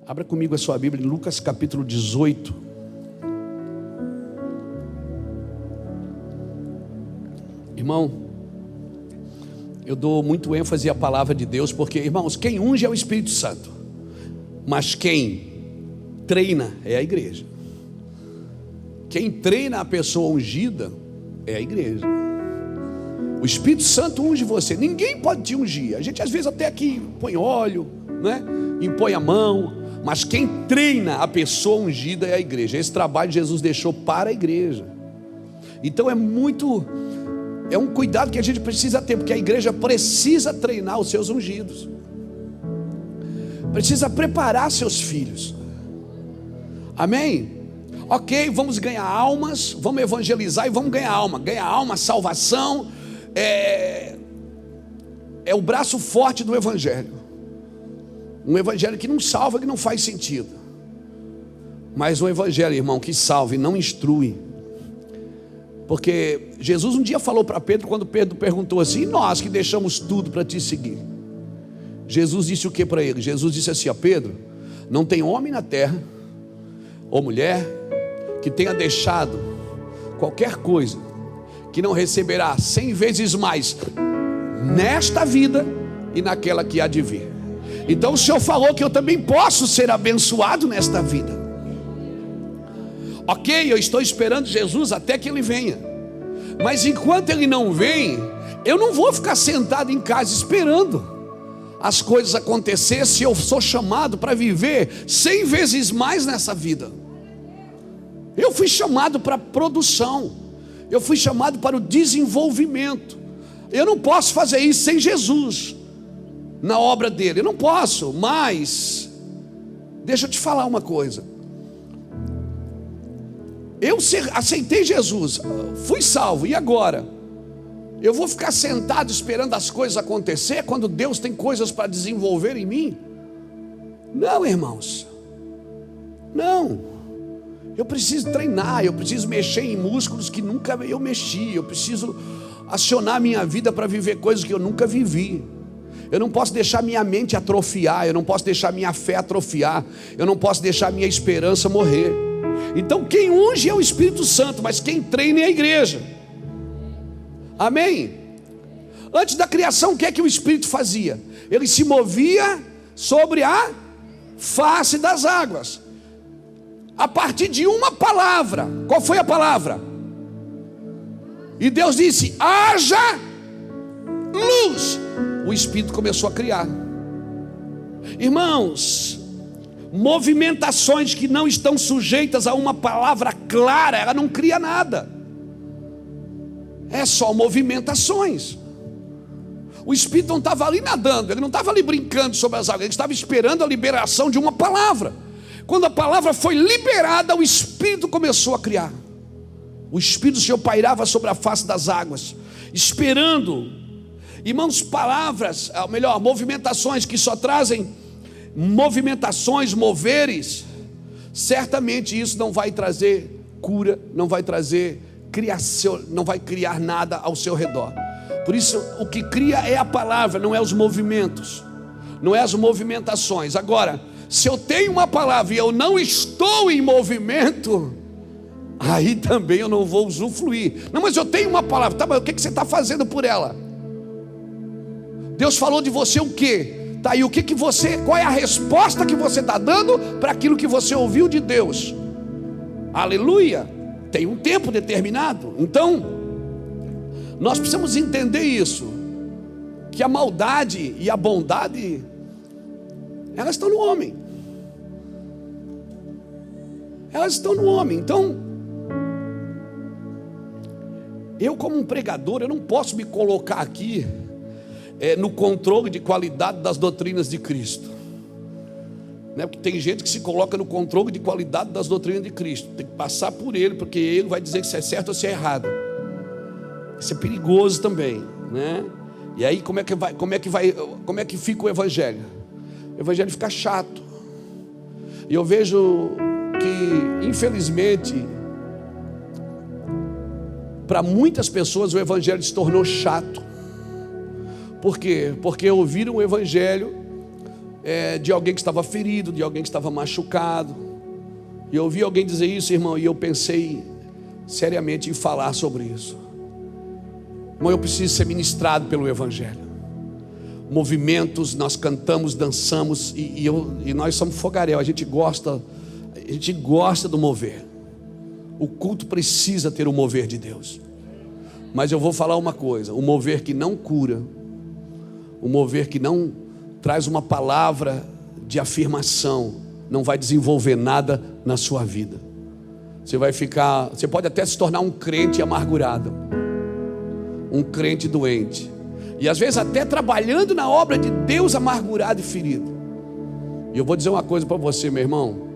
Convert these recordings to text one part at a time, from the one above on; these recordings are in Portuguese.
Abra comigo a sua Bíblia em Lucas capítulo 18. Irmão, eu dou muito ênfase à palavra de Deus, porque, irmãos, quem unge é o Espírito Santo, mas quem treina é a igreja. Quem treina a pessoa ungida é a igreja. O Espírito Santo unge você, ninguém pode te ungir. A gente às vezes até aqui põe óleo, né? Impõe a mão, mas quem treina a pessoa ungida é a igreja. Esse trabalho Jesus deixou para a igreja. Então é um cuidado que a gente precisa ter, porque a igreja precisa treinar os seus ungidos, precisa preparar seus filhos. Amém? Ok, vamos ganhar almas, vamos evangelizar e vamos ganhar alma, salvação é o braço forte do evangelho. Um evangelho que não salva, que não faz sentido, mas um evangelho, irmão, que salva e não instrui. Porque Jesus um dia falou para Pedro, quando Pedro perguntou assim: e nós que deixamos tudo para te seguir? Jesus disse o que para ele? Jesus disse assim: ó, Pedro, não tem homem na terra ou mulher que tenha deixado qualquer coisa que não receberá 100 vezes mais nesta vida e naquela que há de vir. Então o Senhor falou que eu também posso ser abençoado nesta vida. Ok, eu estou esperando Jesus até que Ele venha, mas enquanto Ele não vem, eu não vou ficar sentado em casa esperando as coisas acontecer, se eu sou chamado para viver 100 vezes mais nessa vida. Eu fui chamado para a produção, eu fui chamado para o desenvolvimento. Eu não posso fazer isso sem Jesus na obra dele, eu não posso. Mas deixa eu te falar uma coisa: eu aceitei Jesus, fui salvo, e agora? Eu vou ficar sentado esperando as coisas acontecer, quando Deus tem coisas para desenvolver em mim? Não, irmãos, não. Eu preciso treinar, eu preciso mexer em músculos que nunca eu mexi, eu preciso acionar minha vida para viver coisas que eu nunca vivi. Eu não posso deixar minha mente atrofiar, eu não posso deixar minha fé atrofiar, eu não posso deixar minha esperança morrer. Então quem unge é o Espírito Santo, mas quem treina é a igreja. Amém? Antes da criação, o que é que o Espírito fazia? Ele se movia sobre a face das águas, a partir de uma palavra. Qual foi a palavra? E Deus disse: haja luz. O Espírito começou a criar. Irmãos, movimentações que não estão sujeitas a uma palavra clara, ela não cria nada. É só movimentações. O Espírito não estava ali nadando, ele não estava ali brincando sobre as águas, ele estava esperando a liberação de uma palavra. Quando a palavra foi liberada, o Espírito começou a criar. O Espírito do Senhor pairava sobre a face das águas, esperando. Irmãos, palavras, ou melhor, movimentações que só trazem movimentações, moveres, certamente isso não vai trazer cura, não vai trazer criação, não vai criar nada ao seu redor. Por isso, o que cria é a palavra, não é os movimentos, não é as movimentações. Agora, se eu tenho uma palavra e eu não estou em movimento, aí também eu não vou usufruir. Não, mas eu tenho uma palavra, tá, mas o que você está fazendo por ela? Deus falou de você o quê? Tá aí, o que você, qual é a resposta que você está dando para aquilo que você ouviu de Deus? Aleluia! Tem um tempo determinado. Então, nós precisamos entender isso, que a maldade e a bondade, elas estão no homem. Elas estão no homem. Então, eu como um pregador, eu não posso me colocar aqui no controle de qualidade das doutrinas de Cristo, né? Porque tem gente que se coloca no controle de qualidade das doutrinas de Cristo, tem que passar por ele, porque ele vai dizer se é certo ou se é errado. Isso é perigoso também, né? E aí como é que fica o evangelho? O evangelho fica chato. E eu vejo que, infelizmente, para muitas pessoas o evangelho se tornou chato. Por quê? Porque ouviram o evangelho de alguém que estava ferido, de alguém que estava machucado. E eu ouvi alguém dizer isso, irmão, e eu pensei seriamente em falar sobre isso. Irmão, eu preciso ser ministrado pelo Evangelho. Movimentos, nós cantamos, dançamos, e nós somos fogaréu, a gente gosta do mover. O culto precisa ter o mover de Deus. Mas eu vou falar uma coisa: o mover que não cura, o mover que não traz uma palavra de afirmação, não vai desenvolver nada na sua vida. Você pode até se tornar um crente amargurado, um crente doente, e às vezes até trabalhando na obra de Deus amargurado e ferido. E eu vou dizer uma coisa para você, meu irmão.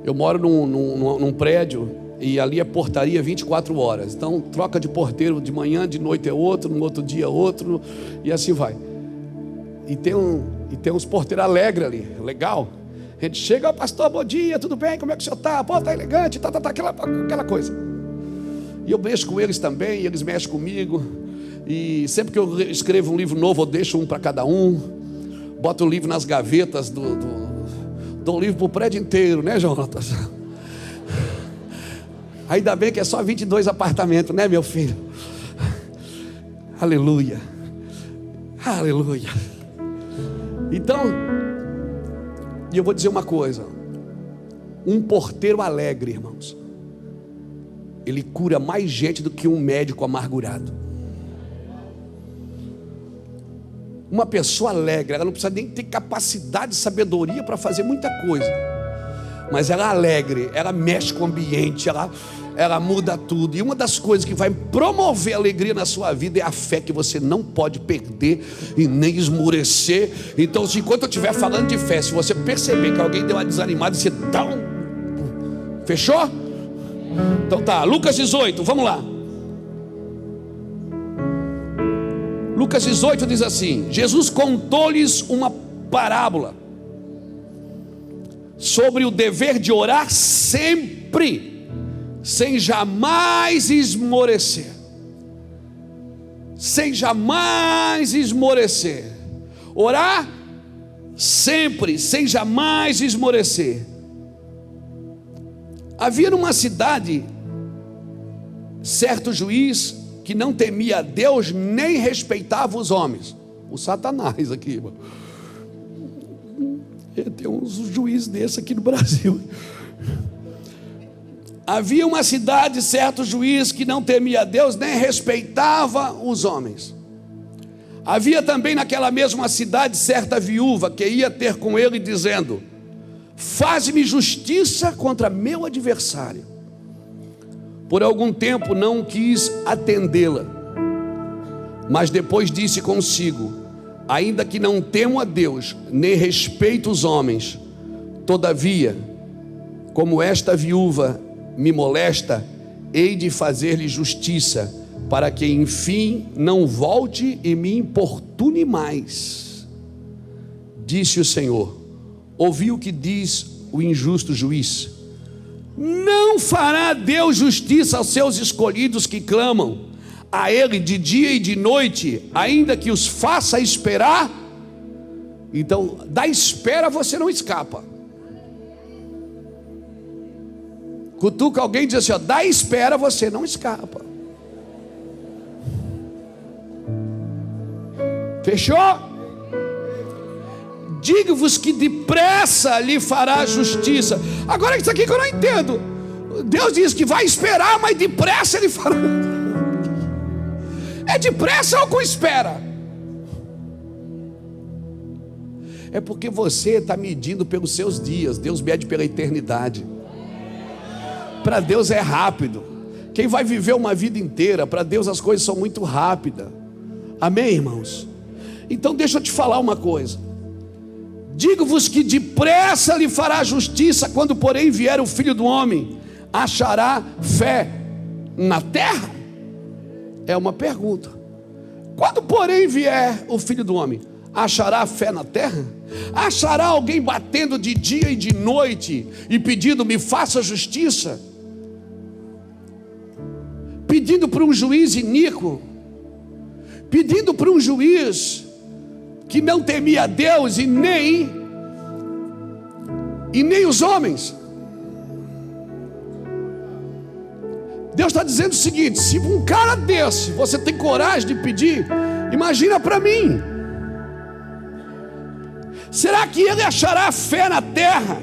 Eu moro num prédio, e ali é portaria 24 horas. Então troca de porteiro, de manhã, de noite é outro, no outro dia outro, e assim vai. E tem uns porteiros alegres ali, legal. A gente chega: pastor, bom dia, tudo bem? Como é que o senhor está? Pô, tá elegante, aquela coisa. E eu mexo com eles também, e eles mexem comigo. E sempre que eu escrevo um livro novo, eu deixo um para cada um. Boto o livro nas gavetas, dou o livro para o prédio inteiro, né, Jonatas? Ainda bem que é só 22 apartamentos, né, meu filho? Aleluia, aleluia. Então, e eu vou dizer uma coisa: um porteiro alegre, irmãos, ele cura mais gente do que um médico amargurado. Uma pessoa alegre, ela não precisa nem ter capacidade de sabedoria para fazer muita coisa, mas ela é alegre, ela mexe com o ambiente, ela muda tudo. E uma das coisas que vai promover alegria na sua vida é a fé, que você não pode perder e nem esmorecer. Então, enquanto eu estiver falando de fé, se você perceber que alguém deu uma desanimada, você dá um... Fechou? Então tá, Lucas 18, vamos lá. Lucas 18 diz assim: Jesus contou-lhes uma parábola sobre o dever de orar sempre, sem jamais esmorecer. Sem jamais esmorecer. Orar sempre, sem jamais esmorecer. Havia numa cidade certo juiz que não temia a Deus nem respeitava os homens. O Satanás aqui, irmão. Tem uns juízes desses aqui no Brasil. Havia uma cidade certo juiz que não temia a Deus nem respeitava os homens. Havia também naquela mesma cidade certa viúva que ia ter com ele dizendo: faz-me justiça contra meu adversário. Por algum tempo não quis atendê-la, mas depois disse consigo: ainda que não temo a Deus, nem respeito os homens, todavia, como esta viúva me molesta, hei de fazer-lhe justiça, para que enfim não volte e me importune mais. Disse o Senhor: ouvi o que diz o injusto juiz. Não fará Deus justiça aos seus escolhidos que clamam a Ele de dia e de noite, ainda que os faça esperar? Então, da espera você não escapa. Cutuca alguém e diz assim: ó, da espera você não escapa. Fechou? Digo-vos que depressa lhe fará justiça. Agora isso aqui que eu não entendo. Deus diz que vai esperar, mas depressa ele fará. É depressa ou com espera? É porque você está medindo pelos seus dias. Deus mede pela eternidade. Para Deus é rápido. Quem vai viver uma vida inteira, para Deus as coisas são muito rápidas. Amém, irmãos? Então deixa eu te falar uma coisa. Digo-vos que depressa lhe fará justiça. Quando porém vier o Filho do Homem, achará fé na terra? É uma pergunta. Quando porém vier o Filho do Homem, achará fé na terra? Achará alguém batendo de dia e de noite e pedindo: me faça justiça? Pedindo para um juiz iníquo, pedindo para um juiz que não temia a Deus e nem os homens. Deus está dizendo o seguinte: se um cara desse você tem coragem de pedir, imagina para mim. Será que ele achará fé na terra?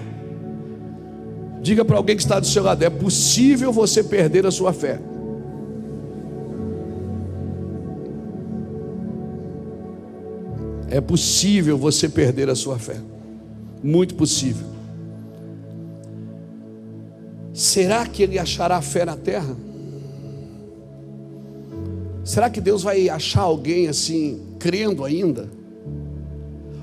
Diga para alguém que está do seu lado: é possível você perder a sua fé. É possível você perder a sua fé. Muito possível. Será que ele achará fé na terra? Será que Deus vai achar alguém assim, crendo ainda?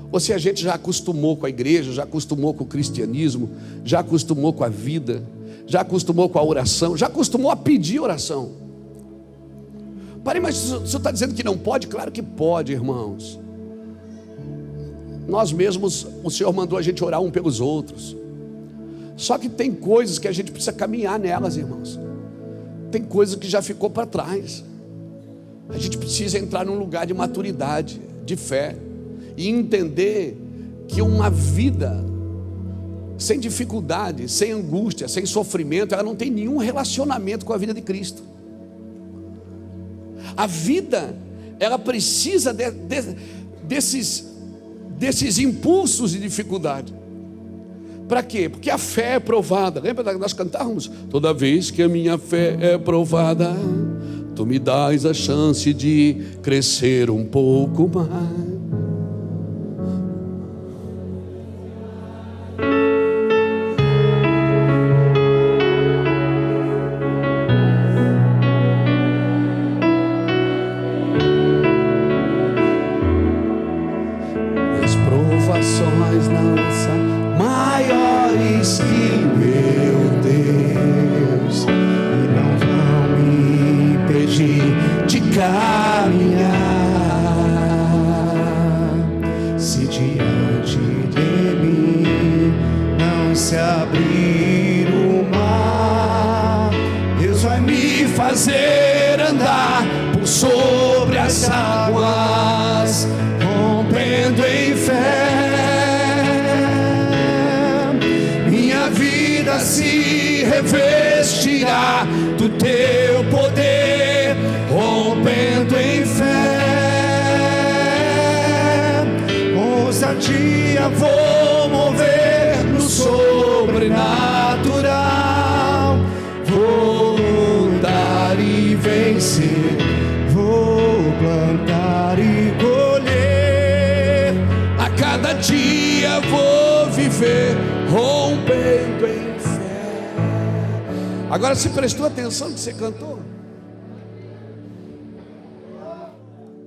Ou se a gente já acostumou com a igreja, já acostumou com o cristianismo, já acostumou com a vida, já acostumou com a oração, já acostumou a pedir oração? Parei, mas o senhor está dizendo que não pode? Claro que pode, irmãos. Nós mesmos, o Senhor mandou a gente orar um pelos outros. Só que tem coisas que a gente precisa caminhar nelas, irmãos. Tem coisas que já ficou para trás. A gente precisa entrar num lugar de maturidade, de fé, e entender que uma vida sem dificuldade, sem angústia, sem sofrimento, ela não tem nenhum relacionamento com a vida de Cristo. A vida, ela precisa desses impulsos de dificuldade. Para quê? Porque a fé é provada. Lembra que nós cantávamos? Toda vez que a minha fé é provada, tu me dás a chance de crescer um pouco mais. As provações não são maiores que meu Deus, e não vão me impedir de caminhar. Se diante de mim não se abrir o mar, Deus vai me fazer andar por sobre as águas, rompendo em fé. Minha vida se revestirá do teu poder, rompendo em fé. Ousadia vou mover no sobrenatural, vou lutar e vencer, vou plantar e colher. A cada dia vou viver rompendo em fé. Agora, se prestou atenção no que você cantou?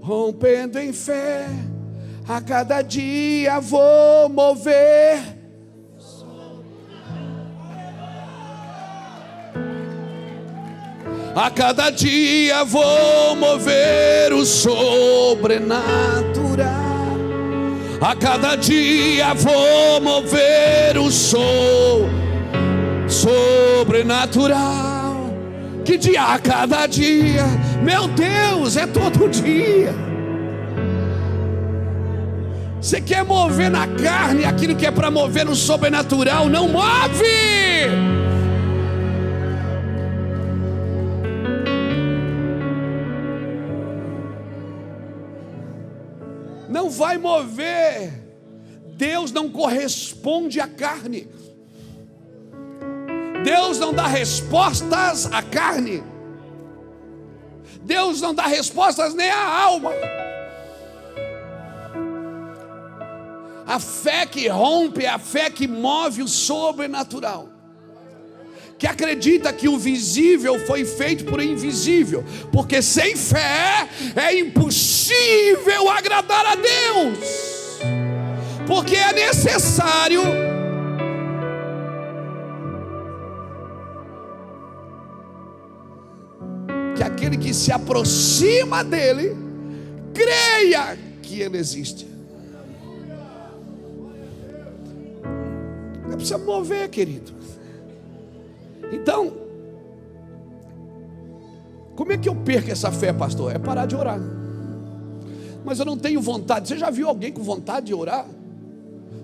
Rompendo em fé, a cada dia vou mover. A cada dia vou mover o sobrenatural. A cada dia vou mover o sobrenatural. Que dia? A cada dia. Meu Deus, é todo dia. Você quer mover na carne aquilo que é para mover no sobrenatural? Não move! Não vai mover. Deus não corresponde à carne. Deus não dá respostas à carne. Deus não dá respostas nem à alma. A fé que rompe é a fé que move o sobrenatural, que acredita que o visível foi feito por invisível, porque sem fé é impossível agradar a Deus, porque é necessário que aquele que se aproxima dele creia que ele existe. Não precisa mover, querido. Então, como é que eu perco essa fé, pastor? É parar de orar. Mas eu não tenho vontade. Você já viu alguém com vontade de orar?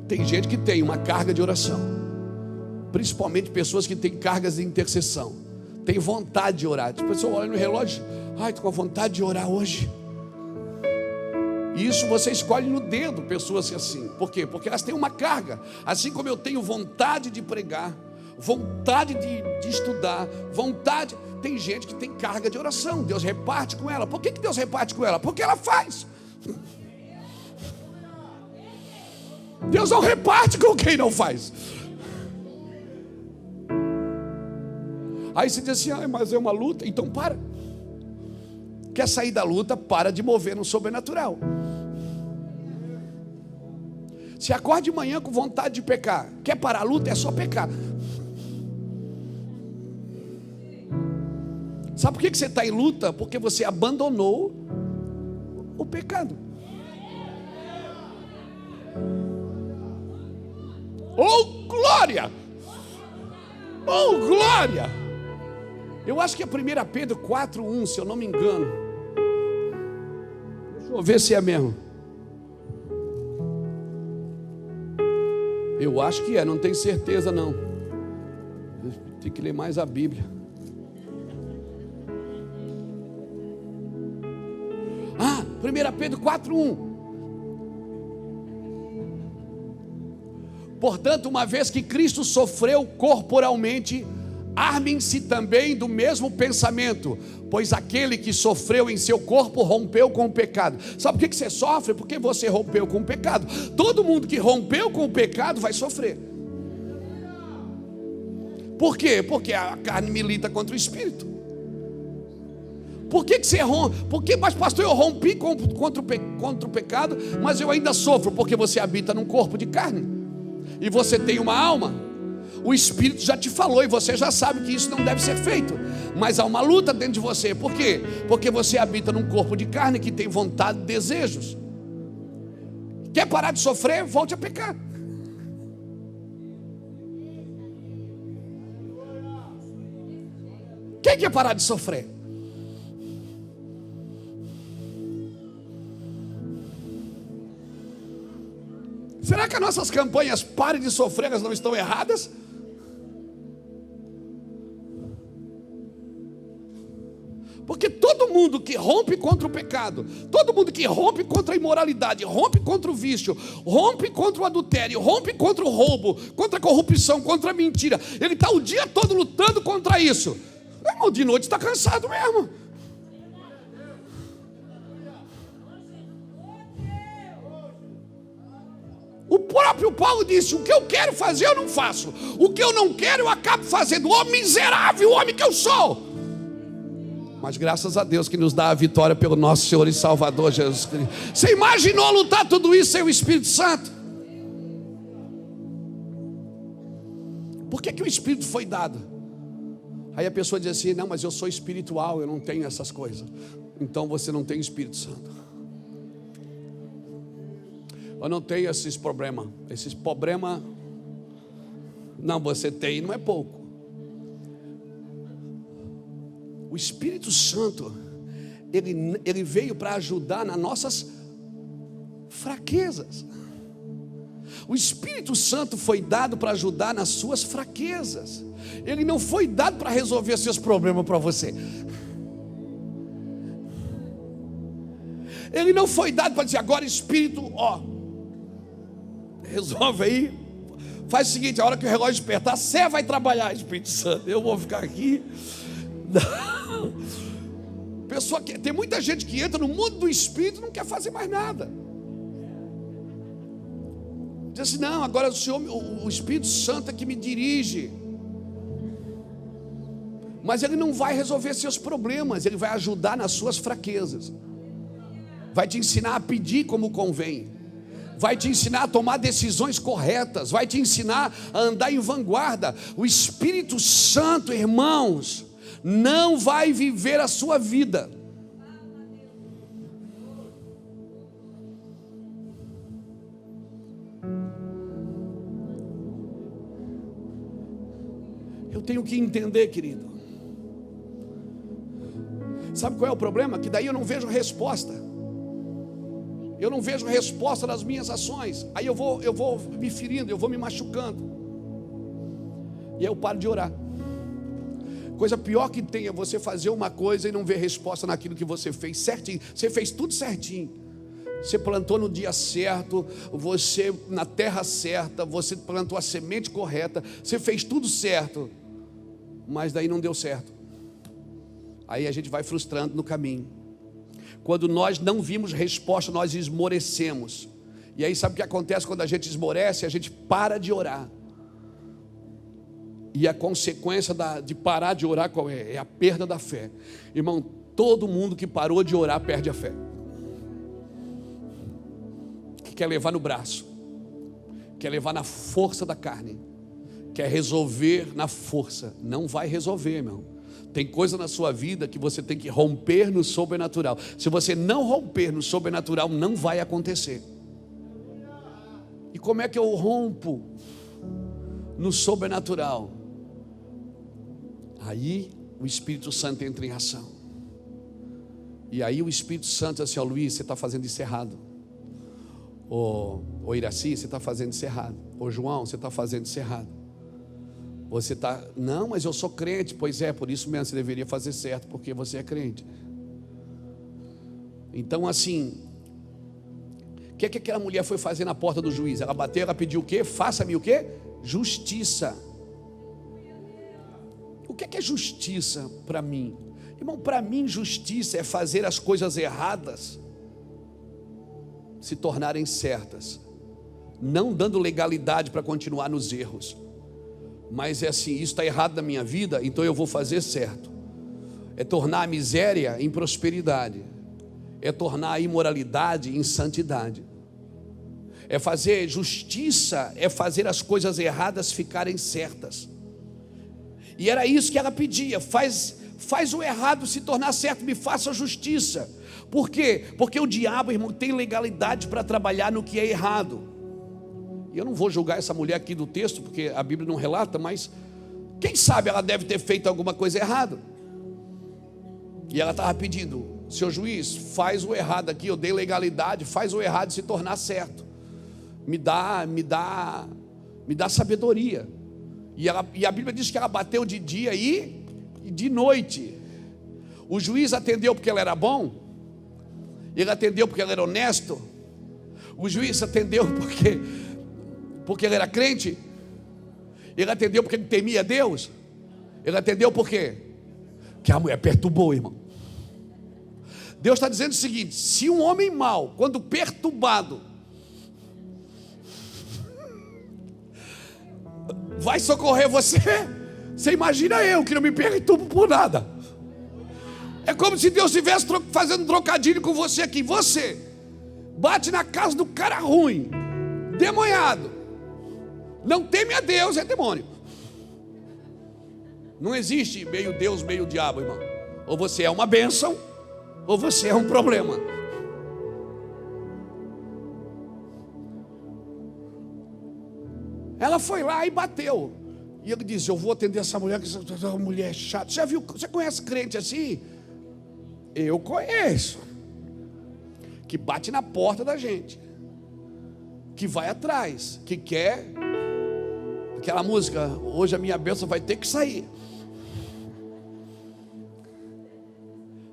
Tem gente que tem uma carga de oração, principalmente pessoas que têm cargas de intercessão, tem vontade de orar. A pessoa olha no relógio, ai, estou com vontade de orar hoje. E isso você escolhe no dedo pessoas assim. Por quê? Porque elas têm uma carga. Assim como eu tenho vontade de pregar, vontade de estudar, vontade. Tem gente que tem carga de oração. Deus reparte com ela. Por que Deus reparte com ela? Porque ela faz. Deus não reparte com quem não faz. Aí você diz assim, ah, mas é uma luta. Então para. Quer sair da luta? Para de mover no sobrenatural. Se acorda de manhã com vontade de pecar, quer parar a luta? É só pecar. Sabe por que você está em luta? Porque você abandonou o pecado. Oh glória! Oh glória! Eu acho que é 1 Pedro 4:1, se eu não me engano. Deixa eu ver se é mesmo. Eu acho que é, não tenho certeza não. Tem que ler mais a Bíblia. Ah, 1 Pedro 4:1. Portanto, uma vez que Cristo sofreu corporalmente, armem-se também do mesmo pensamento, pois aquele que sofreu em seu corpo rompeu com o pecado. Sabe por que você sofre? Porque você rompeu com o pecado. Todo mundo que rompeu com o pecado vai sofrer. Por quê? Porque a carne milita contra o espírito. Por que você rompe? Porque, mas pastor, eu rompi contra o pecado, mas eu ainda sofro. Porque você habita num corpo de carne e você tem uma alma. O Espírito já te falou e você já sabe que isso não deve ser feito. Mas há uma luta dentro de você. Por quê? Porque você habita num corpo de carne que tem vontade e desejos. Quer parar de sofrer? Volte a pecar. Quem quer parar de sofrer? Será que as nossas campanhas Pare de Sofrer, elas não estão erradas? Porque todo mundo que rompe contra o pecado, todo mundo que rompe contra a imoralidade, rompe contra o vício, rompe contra o adultério, rompe contra o roubo, contra a corrupção, contra a mentira, ele está o dia todo lutando contra isso. Irmão, de noite está cansado mesmo. O próprio Paulo disse: o que eu quero fazer eu não faço, o que eu não quero eu acabo fazendo. Ó miserável homem que eu sou. Mas graças a Deus que nos dá a vitória pelo nosso Senhor e Salvador Jesus Cristo. Você imaginou lutar tudo isso sem o Espírito Santo? Por que o Espírito foi dado? Aí a pessoa diz assim: não, mas eu sou espiritual, eu não tenho essas coisas. Então você não tem o Espírito Santo. Eu não tenho esses problemas. Esses problemas, não, você tem, não é pouco. O Espírito Santo, ele veio para ajudar nas nossas fraquezas. O Espírito Santo foi dado para ajudar nas suas fraquezas. Ele não foi dado para resolver seus problemas para você. Ele não foi dado para dizer: agora Espírito, ó, resolve aí. Faz o seguinte, a hora que o relógio despertar, você vai trabalhar, Espírito Santo, eu vou ficar aqui. Não. Pessoa que, tem muita gente que entra no mundo do Espírito e não quer fazer mais nada. Diz assim: não, agora o Senhor, o Espírito Santo é que me dirige. Mas ele não vai resolver seus problemas, ele vai ajudar nas suas fraquezas. Vai te ensinar a pedir como convém. Vai te ensinar a tomar decisões corretas. Vai te ensinar a andar em vanguarda. O Espírito Santo, irmãos, não vai viver a sua vida. Eu tenho que entender, querido. Sabe qual é o problema? Que daí eu não vejo resposta. eu não vejo resposta nas minhas ações. Aí eu vou me ferindo, eu vou me machucando. E aí eu paro de orar. Coisa pior que tem é você fazer uma coisa e não ver resposta naquilo que você fez certinho. Você fez tudo certinho. Você plantou no dia certo, você na terra certa, você plantou a semente correta, você fez tudo certo, mas daí não deu certo. Aí a gente vai frustrando no caminho. Quando nós não vimos resposta, nós esmorecemos. E aí sabe o que acontece quando a gente esmorece? A gente para de orar. E a consequência de parar de orar qual é? É a perda da fé. Irmão, todo mundo que parou de orar perde a fé. Que quer levar no braço, quer levar na força da carne, quer resolver na força. Não vai resolver, irmão. Tem coisa na sua vida que você tem que romper no sobrenatural. Se você não romper no sobrenatural, não vai acontecer. E como é que eu rompo no sobrenatural? Aí o Espírito Santo entra em ação. E aí o Espírito Santo diz assim: ó, Luiz, você está fazendo isso errado. Ô Iraci, você está fazendo isso errado. Ô João, você está fazendo isso errado. Você está, não, mas eu sou crente. Pois é, por isso mesmo você deveria fazer certo, porque você é crente. Então assim, o que aquela mulher foi fazer na porta do juiz? Ela bateu, ela pediu o quê? Faça-me o quê? Justiça. O que é justiça para mim? Irmão, para mim justiça é fazer as coisas erradas se tornarem certas, não dando legalidade para continuar nos erros, mas é assim: isso está errado na minha vida, então eu vou fazer certo. É tornar a miséria em prosperidade, é tornar a imoralidade em santidade, é fazer justiça, é fazer as coisas erradas ficarem certas. E era isso que ela pedia: faz o errado se tornar certo, me faça justiça. Por quê? Porque o diabo, irmão, tem legalidade para trabalhar no que é errado. E eu não vou julgar essa mulher aqui do texto, porque a Bíblia não relata, mas quem sabe ela deve ter feito alguma coisa errada. E ela estava pedindo: seu juiz, faz o errado aqui, eu dei legalidade, faz o errado se tornar certo. Me dá sabedoria. E a Bíblia diz que ela bateu de dia e de noite. O juiz atendeu porque ela era bom? Ele atendeu porque ele era honesto? O juiz atendeu porque ele era crente? Ele atendeu porque ele temia Deus? Ele atendeu por quê? Que a mulher perturbou, irmão. Deus está dizendo o seguinte: se um homem mau, quando perturbado, vai socorrer você, você imagina eu que não me perturbo por nada. É como se Deus estivesse fazendo um trocadilho com você aqui. Você bate na casa do cara ruim, demonhado, não teme a Deus, é demônio. Não existe meio Deus, meio diabo, irmão. Ou você é uma bênção, ou você é um problema. Ela foi lá e bateu. E ele disse: eu vou atender essa mulher, que essa mulher é chata. Já viu? Você conhece crente assim? Eu conheço. Que bate na porta da gente, que vai atrás, que quer aquela música: hoje a minha bênção vai ter que sair.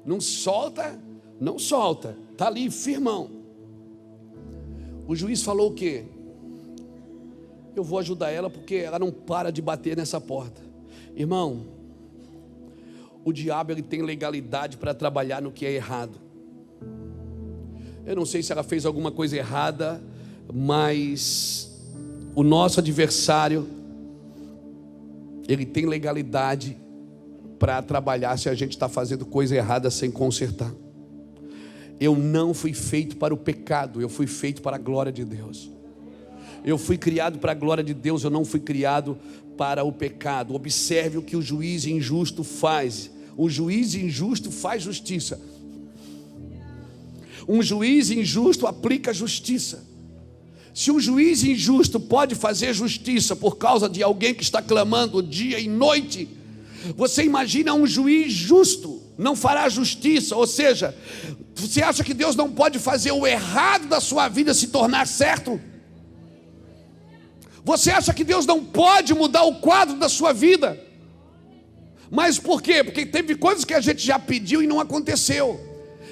Não solta, não solta, está ali firmão. O juiz falou o quê? Eu vou ajudar ela porque ela não para de bater nessa porta. Irmão, o diabo, ele tem legalidade para trabalhar no que é errado. Eu não sei se ela fez alguma coisa errada, mas o nosso adversário, ele tem legalidade para trabalhar se a gente está fazendo coisa errada sem consertar. Eu não fui feito para o pecado, eu fui feito para a glória de Deus. Eu fui criado para a glória de Deus, eu não fui criado para o pecado. Observe o que o juiz injusto faz. O juiz injusto faz justiça. Um juiz injusto aplica justiça. Se um juiz injusto pode fazer justiça por causa de alguém que está clamando dia e noite, você imagina um juiz justo não fará justiça. Ou seja, você acha que Deus não pode fazer o errado da sua vida se tornar certo? Você acha que Deus não pode mudar o quadro da sua vida? Mas por quê? Porque teve coisas que a gente já pediu e não aconteceu,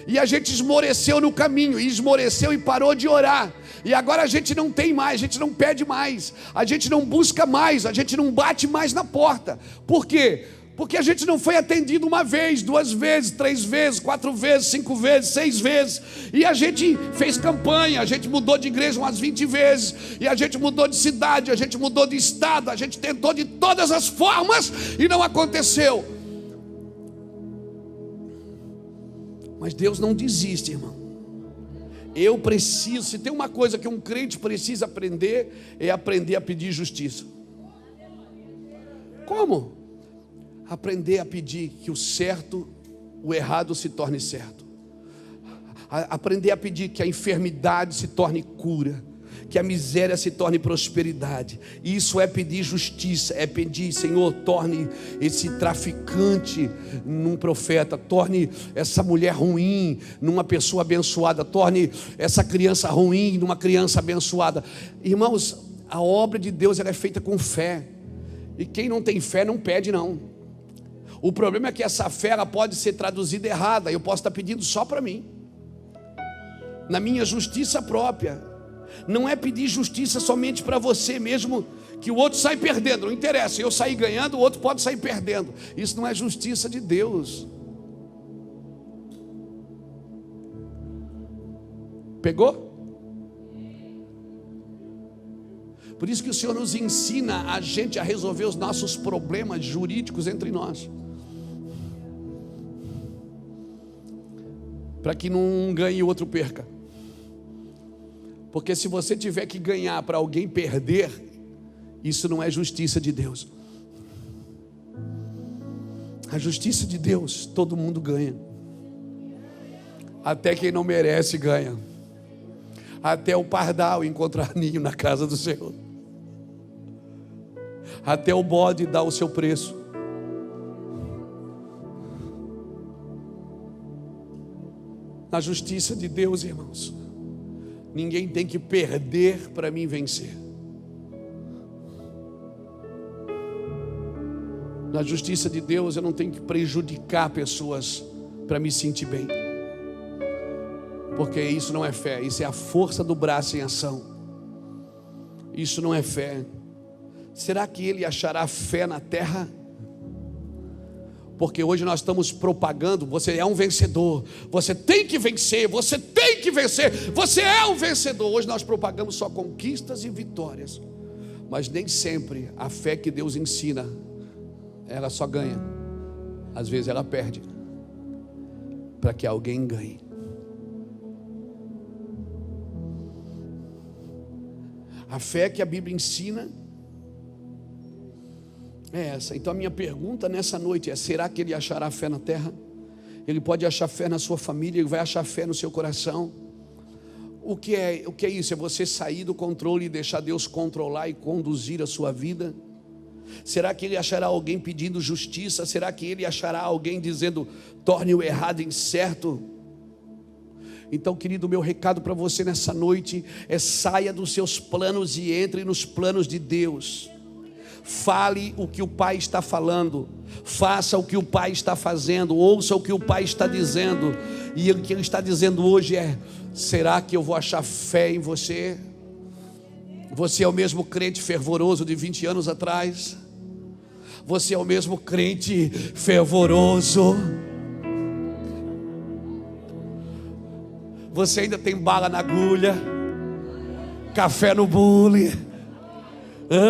e a gente esmoreceu no caminho, e esmoreceu e parou de orar, e agora a gente não tem mais, a gente não pede mais, a gente não busca mais, a gente não bate mais na porta. Por quê? Porque a gente não foi atendido uma vez, 2 vezes, 3 vezes, 4 vezes, 5 vezes, 6 vezes. E a gente fez campanha, a gente mudou de igreja umas 20 vezes. E a gente mudou de cidade, a gente mudou de estado. A gente tentou de todas as formas e não aconteceu. Mas Deus não desiste, irmão. Eu preciso, se tem uma coisa que um crente precisa aprender, é aprender a pedir justiça. Como? Aprender a pedir que o certo, o errado se torne certo. Aprender a pedir que a enfermidade se torne cura, que a miséria se torne prosperidade. Isso é pedir justiça, é pedir: Senhor, torne esse traficante num profeta, torne essa mulher ruim numa pessoa abençoada, torne essa criança ruim numa criança abençoada. Irmãos, a obra de Deus, ela é feita com fé, e quem não tem fé não pede não. O problema é que essa fé, ela pode ser traduzida errada. Eu posso estar pedindo só para mim, na minha justiça própria. Não é pedir justiça somente para você, mesmo que o outro saia perdendo, não interessa, eu sair ganhando, o outro pode sair perdendo. Isso não é justiça de Deus. Pegou? Por isso que o Senhor nos ensina a gente a resolver os nossos problemas jurídicos entre nós, para que não ganhe e o outro perca. Porque se você tiver que ganhar para alguém perder, isso não é justiça de Deus. A justiça de Deus, todo mundo ganha. Até quem não merece ganha. Até o pardal encontrar ninho na casa do Senhor. Até o bode dá o seu preço. Na justiça de Deus, irmãos, ninguém tem que perder para mim vencer. Na justiça de Deus, eu não tenho que prejudicar pessoas para me sentir bem, porque isso não é fé, isso é a força do braço em ação. Isso não é fé. Será que ele achará fé na terra? Porque hoje nós estamos propagando: você é um vencedor, você tem que vencer, você tem que vencer, você é um vencedor. Hoje nós propagamos só conquistas e vitórias, mas nem sempre a fé que Deus ensina, ela só ganha. Às vezes ela perde, para que alguém ganhe. A fé que a Bíblia ensina é essa. Então a minha pergunta nessa noite é: será que ele achará fé na terra? Ele pode achar fé na sua família, ele vai achar fé no seu coração. O que é isso? É você sair do controle e deixar Deus controlar e conduzir a sua vida? Será que ele achará alguém pedindo justiça? Será que ele achará alguém dizendo: torne o errado em certo? Então, querido, meu recado para você nessa noite é: saia dos seus planos e entre nos planos de Deus. Fale o que o Pai está falando, faça o que o Pai está fazendo, ouça o que o Pai está dizendo. E o que Ele está dizendo hoje é: será que eu vou achar fé em você? Você é o mesmo crente fervoroso de 20 anos atrás? Você é o mesmo crente fervoroso? Você ainda tem bala na agulha, café no bule?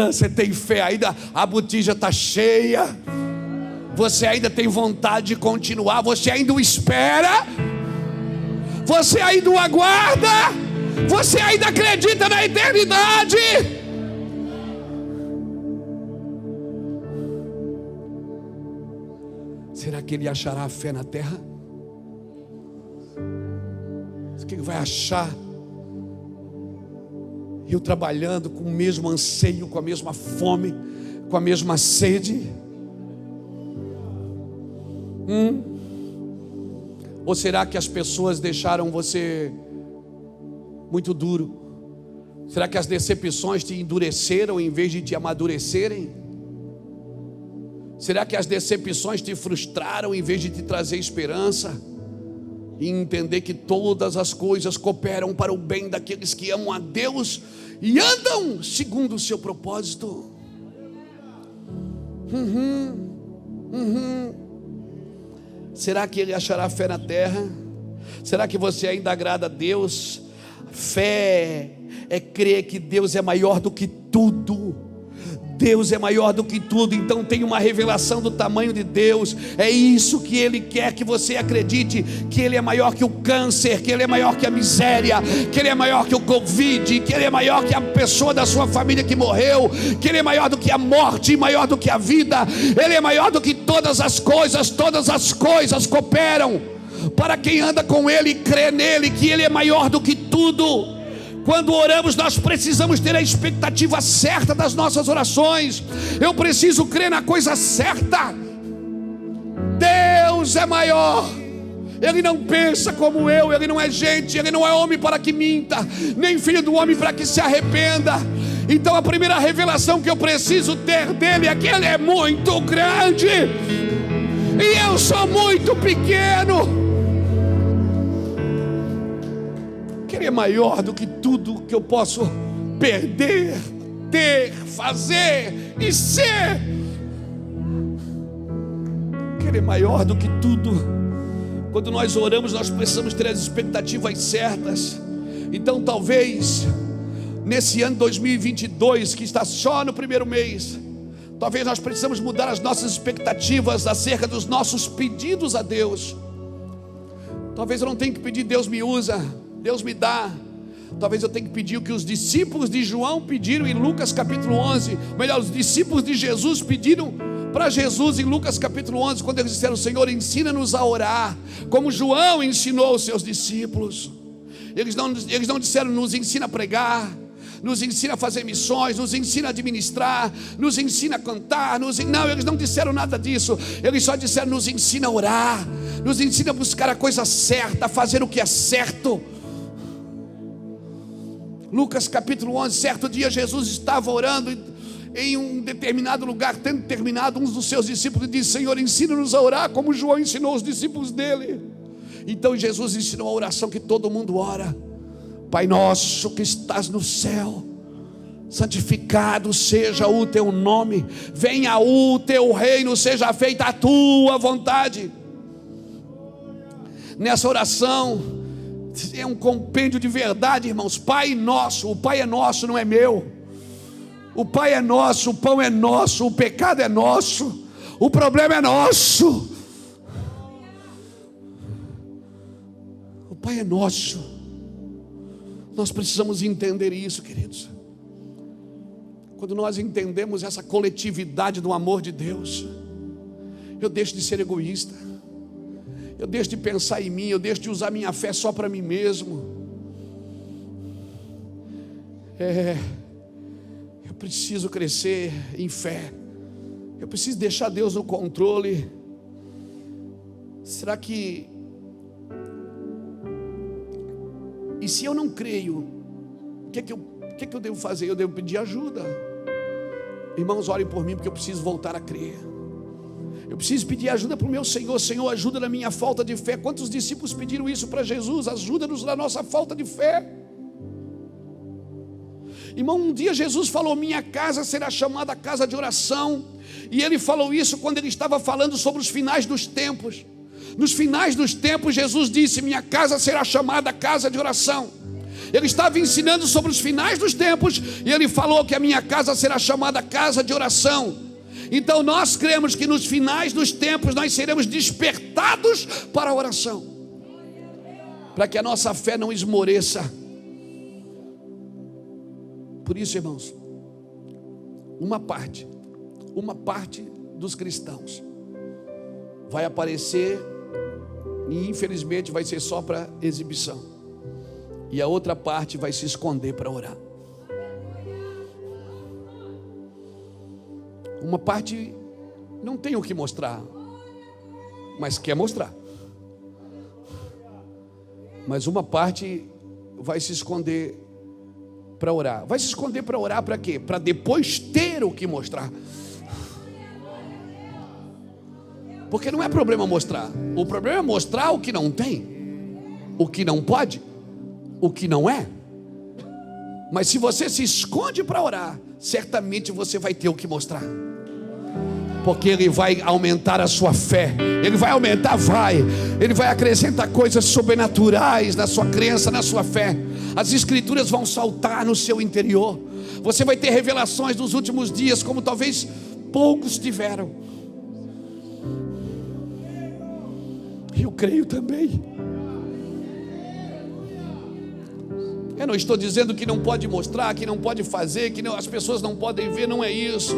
Você tem fé ainda? A botija está cheia? Você ainda tem vontade de continuar? Você ainda o espera? Você ainda o aguarda? Você ainda acredita na eternidade? Será que ele achará a fé na terra? O que ele vai achar? Eu trabalhando com o mesmo anseio, com a mesma fome, com a mesma sede. Ou será que as pessoas deixaram você muito duro? Será que as decepções te endureceram em vez de te amadurecerem? Será que as decepções te frustraram em vez de te trazer esperança? E entender que todas as coisas cooperam para o bem daqueles que amam a Deus e andam segundo o seu propósito. Será que ele achará fé na terra? Será que você ainda agrada a Deus? Fé é crer que Deus é maior do que tudo. Deus é maior do que tudo. Então tem uma revelação do tamanho de Deus. É isso que Ele quer que você acredite, que Ele é maior que o câncer, que Ele é maior que a miséria, que Ele é maior que o Covid, que Ele é maior que a pessoa da sua família que morreu, que Ele é maior do que a morte, maior do que a vida. Ele é maior do que todas as coisas cooperam para quem anda com Ele e crê nele, que Ele é maior do que tudo. Quando oramos, nós precisamos ter a expectativa certa das nossas orações. Eu preciso crer na coisa certa. Deus é maior. Ele não pensa como eu, Ele não é gente, Ele não é homem para que minta, nem filho do homem para que se arrependa. Então a primeira revelação que eu preciso ter dele é que Ele é muito grande e eu sou muito pequeno. Ele é maior do que tudo que eu posso perder, ter, fazer e ser. Ele é maior do que tudo. Quando nós oramos, nós precisamos ter as expectativas certas. Então talvez nesse ano 2022, que está só no primeiro mês, talvez nós precisamos mudar as nossas expectativas acerca dos nossos pedidos a Deus. Talvez eu não tenha que pedir Deus me usa, Deus me dá. Talvez eu tenha que pedir o que os discípulos de João pediram em Lucas capítulo 11. Melhor, os discípulos de Jesus pediram para Jesus em Lucas capítulo 11, quando eles disseram: Senhor, ensina-nos a orar, como João ensinou os seus discípulos. Eles não disseram: nos ensina a pregar, nos ensina a fazer missões, nos ensina a administrar, nos ensina a cantar, não, eles não disseram nada disso. Eles só disseram: nos ensina a orar, nos ensina a buscar a coisa certa, a fazer o que é certo. Lucas capítulo 11, certo dia Jesus estava orando em um determinado lugar. Tendo terminado, um dos seus discípulos disse: Senhor, ensina-nos a orar como João ensinou os discípulos dele. Então Jesus ensinou a oração que todo mundo ora: Pai nosso que estás no céu, santificado seja o teu nome, venha o teu reino, seja feita a tua vontade. Nessa oração é um compêndio de verdade, irmãos. Pai nosso, o Pai é nosso, não é meu. O Pai é nosso, o pão é nosso, o pecado é nosso, o problema é nosso. O Pai é nosso. Nós precisamos entender isso, queridos. Quando nós entendemos essa coletividade do amor de Deus, eu deixo de ser egoísta, eu deixo de pensar em mim, eu deixo de usar minha fé só para mim mesmo. Eu preciso crescer em fé, eu preciso deixar Deus no controle. Será que... E se eu não creio, o que eu devo fazer? Eu devo pedir ajuda. Irmãos, orem por mim, porque eu preciso voltar a crer. Eu preciso pedir ajuda para o meu Senhor. Senhor, ajuda na minha falta de fé. Quantos discípulos pediram isso para Jesus? Ajuda-nos na nossa falta de fé. Irmão, um dia Jesus falou: minha casa será chamada casa de oração. E ele falou isso quando ele estava falando sobre os finais dos tempos. Nos finais dos tempos, Jesus disse: minha casa será chamada casa de oração. Ele estava ensinando sobre os finais dos tempos, e ele falou que a minha casa será chamada casa de oração. Então nós cremos que nos finais dos tempos nós seremos despertados para a oração, para que a nossa fé não esmoreça. Por isso, irmãos, uma parte dos cristãos vai aparecer e infelizmente vai ser só para exibição, e a outra parte vai se esconder para orar. Uma parte não tem o que mostrar, mas quer mostrar. Mas uma parte vai se esconder para orar. Vai se esconder para orar para quê? Para depois ter o que mostrar. Porque não é problema mostrar. O problema é mostrar o que não tem, o que não pode, o que não é. Mas se você se esconde para orar, certamente você vai ter o que mostrar. Porque Ele vai aumentar a sua fé. Ele vai aumentar, Ele vai acrescentar coisas sobrenaturais na sua crença, na sua fé. As escrituras vão saltar no seu interior. Você vai ter revelações nos últimos dias, como talvez poucos tiveram. Eu creio também. Eu não estou dizendo que não pode mostrar, que não pode fazer, que não, as pessoas não podem ver, não é isso.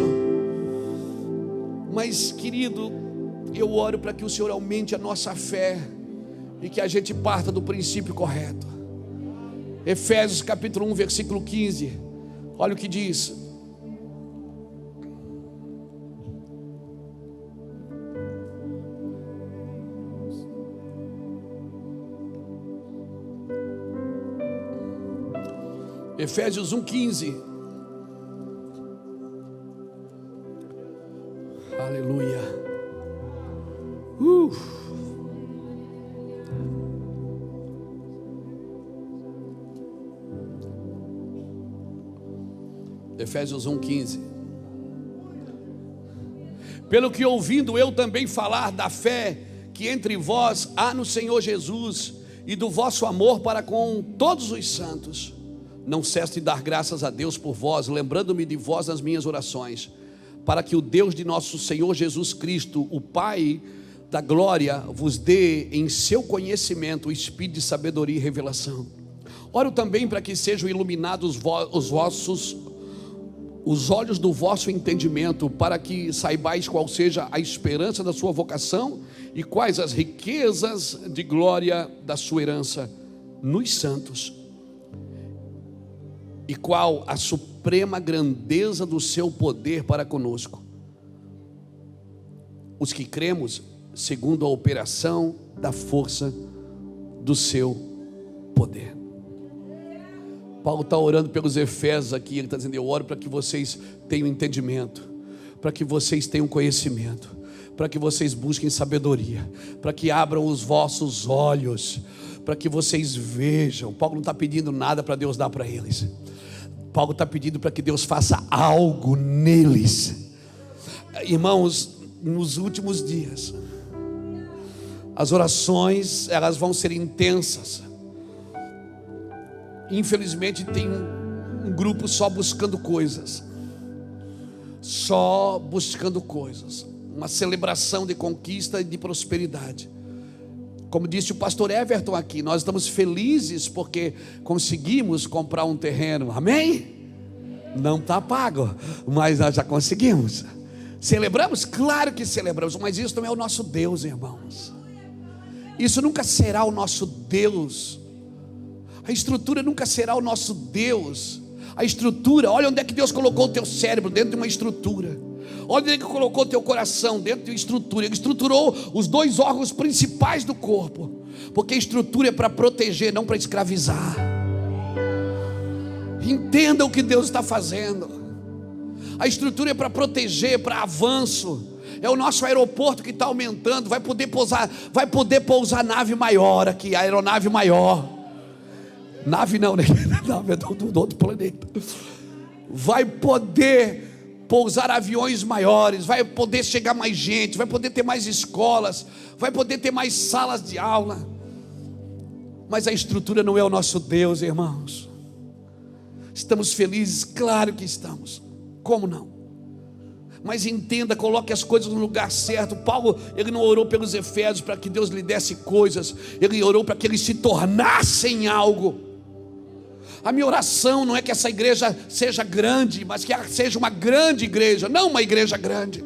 Mas, querido, eu oro para que o Senhor aumente a nossa fé e que a gente parta do princípio correto. Efésios capítulo 1, versículo 15. Olha o que diz. Efésios 1,15. Aleluia. Efésios 1,15. Pelo que ouvindo eu também falar da fé que entre vós há no Senhor Jesus e do vosso amor para com todos os santos, não cesso de dar graças a Deus por vós, lembrando-me de vós nas minhas orações, para que o Deus de nosso Senhor Jesus Cristo, o Pai da glória, vos dê em seu conhecimento o espírito de sabedoria e revelação. Oro também para que sejam iluminados os olhos do vosso entendimento, para que saibais qual seja a esperança da sua vocação e quais as riquezas de glória da sua herança nos santos, e qual a suprema grandeza do seu poder para conosco, os que cremos segundo a operação da força do seu poder. Paulo está orando pelos Efésios aqui. Ele está dizendo: eu oro para que vocês tenham entendimento, para que vocês tenham conhecimento, para que vocês busquem sabedoria, para que abram os vossos olhos, para que vocês vejam. Paulo não está pedindo nada para Deus dar para eles. Paulo está pedindo para que Deus faça algo neles. Irmãos, nos últimos dias, as orações, elas vão ser intensas. Infelizmente tem um grupo só buscando coisas. Só buscando coisas. Uma celebração de conquista e de prosperidade. Como disse o pastor Everton aqui, nós estamos felizes porque conseguimos comprar um terreno, amém? Não está pago, mas nós já conseguimos. Celebramos? Claro que celebramos, mas isso não é o nosso Deus, irmãos. Isso nunca será o nosso Deus. A estrutura nunca será o nosso Deus. A estrutura, olha onde é que Deus colocou o teu cérebro, dentro de uma estrutura. Olha onde é que colocou o teu coração, dentro de uma estrutura. Ele estruturou os dois órgãos principais do corpo, porque a estrutura é para proteger, não para escravizar. Entenda o que Deus está fazendo. A estrutura é para proteger, para avanço. É o nosso aeroporto que está aumentando. Vai poder pousar nave maior aqui, aeronave maior. Nave não, né? Nave é do outro planeta. Vai poder pousar aviões maiores, vai poder chegar mais gente, vai poder ter mais escolas, vai poder ter mais salas de aula. Mas a estrutura não é o nosso Deus, irmãos. Estamos felizes? Claro que estamos. Como não? Mas entenda, coloque as coisas no lugar certo. Paulo, ele não orou pelos Efésios para que Deus lhe desse coisas. Ele orou para que eles se tornassem algo. A minha oração não é que essa igreja seja grande, mas que ela seja uma grande igreja, não uma igreja grande.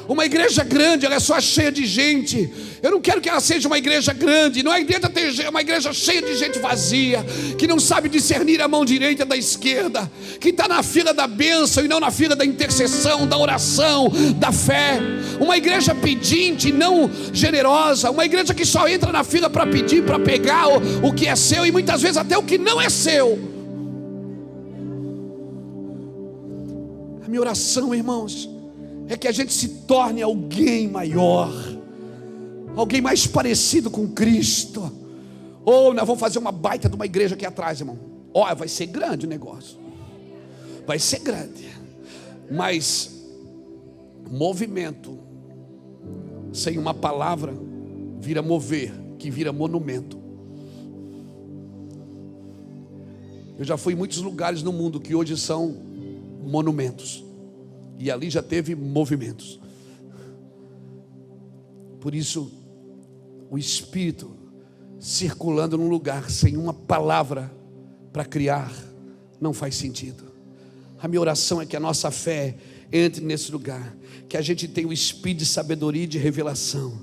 Uma igreja grande, ela é só cheia de gente. Eu não quero que ela seja uma igreja grande. Não adianta ter uma igreja cheia de gente vazia, que não sabe discernir a mão direita da esquerda, que está na fila da bênção e não na fila da intercessão, da oração, da fé. Uma igreja pedinte, não generosa. Uma igreja que só entra na fila para pedir, para pegar o que é seu, e muitas vezes até o que não é seu. A minha oração, irmãos, é que a gente se torne alguém maior, alguém mais parecido com Cristo. Ou nós vamos fazer uma baita de uma igreja aqui atrás, irmão. Olha, vai ser grande o negócio, vai ser grande, mas movimento sem uma palavra vira mover, que vira monumento. Eu já fui em muitos lugares no mundo que hoje são monumentos, e ali já teve movimentos. Por isso, o Espírito circulando num lugar sem uma palavra para criar, não faz sentido. A minha oração é que a nossa fé entre nesse lugar, que a gente tenha o Espírito de sabedoria e de revelação,